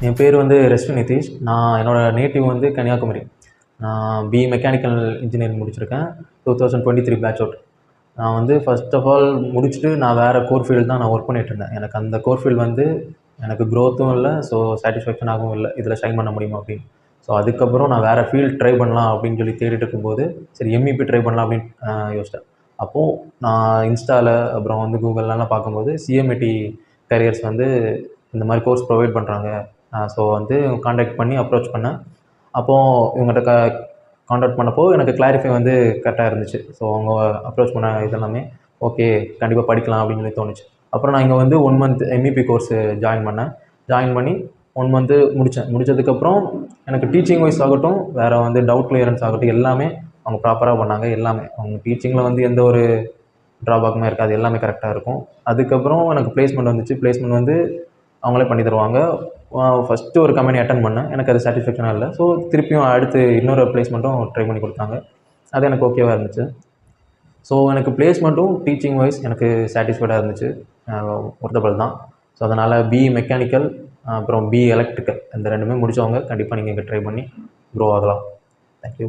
என் பேர் வந்து ரெஸ்வி நிதிஷ். நான் என்னோடய நேட்டிவ் வந்து கன்னியாகுமரி. நான் பிஇ மெக்கானிக்கல் இன்ஜினியரிங் முடிச்சிருக்கேன். 2023 பேட்ச் அவுட். நான் வந்து ஃபர்ஸ்ட் ஆஃப் ஆல் முடிச்சுட்டு நான் வேறு கோர் ஃபீல்டு தான் நான் ஒர்க் பண்ணிகிட்ருந்தேன். எனக்கு அந்த கோர் ஃபீல்டு வந்து எனக்கு க்ரோத்தும் இல்லை, ஸோ சாட்டிஸ்ஃபேக்ஷனாகவும் இல்லை, இதில் ஷைன் பண்ண முடியுமா அப்படின்னு. ஸோ அதுக்கப்புறம் நான் வேறு ஃபீல்டு ட்ரை பண்ணலாம் அப்படின்னு சொல்லி தேடிட்டு இருக்கும்போது, சரி எம்இபி ட்ரை பண்ணலாம் அப்படின்னு யோசித்தேன். அப்போது நான் இன்ஸ்டாவில் அப்புறம் வந்து கூகுள்லாம் பார்க்கும்போது சிஎம்ஏடி கரியர்ஸ் வந்து இந்த மாதிரி கோர்ஸ் ப்ரொவைட் பண்ணுறாங்க. ஸோ வந்து காண்டாக்ட் பண்ணி அப்ரோச் பண்ணேன். அப்போது இவங்ககிட்ட காண்டாக்ட் பண்ணப்போ எனக்கு கிளாரிஃபை வந்து கரெக்டாக இருந்துச்சு. ஸோ அவங்க அப்ரோச் பண்ண இதெல்லாமே ஓகே, கண்டிப்பாக படிக்கலாம் அப்படின்னு சொல்லி தோணுச்சு. அப்புறம் நான் இங்கே வந்து 1 மந்த் எம்இபி கோர்ஸு ஜாயின் பண்ணேன். ஜாயின் பண்ணி 1 மந்த்து முடித்தேன். முடித்ததுக்கப்புறம் எனக்கு டீச்சிங் வைஸ் ஆகட்டும், வேறு வந்து டவுட் கிளியரன்ஸ் ஆகட்டும், எல்லாமே அவங்க ப்ராப்பராக பண்ணாங்க. எல்லாமே அவங்க டீச்சிங்கில் வந்து எந்த ஒரு ட்ராபேக்குமே இருக்காது, எல்லாமே கரெக்டாக இருக்கும். அதுக்கப்புறம் எனக்கு பிளேஸ்மெண்ட் வந்துச்சு. பிளேஸ்மெண்ட் வந்து அவங்களே பண்ணி தருவாங்க. ஃபஸ்ட்டு ஒரு கம்பெனி அட்டெண்ட் பண்ணேன். எனக்கு அது சாட்டிஸ்ஃபேக்ஷனாக இல்லை. ஸோ திருப்பியும் அடுத்து இன்னொரு பிளேஸ்மெண்ட்டும் ட்ரை பண்ணி கொடுத்தாங்க. அது எனக்கு ஓகேவாக இருந்துச்சு. ஸோ எனக்கு பிளேஸ்மெண்ட்டும் டீச்சிங் வைஸ் எனக்கு சாட்டிஸ்ஃபைடாக இருந்துச்சு. ஒர்த்தபிள் தான். ஸோ அதனால் பிஇ மெக்கானிக்கல் அப்புறம் பிஇ எலக்ட்ரிக்கல் இந்த 2மே முடித்தவங்க கண்டிப்பாக நீங்கள் இங்கே ட்ரை பண்ணி க்ரோ ஆகலாம். தேங்க்யூ.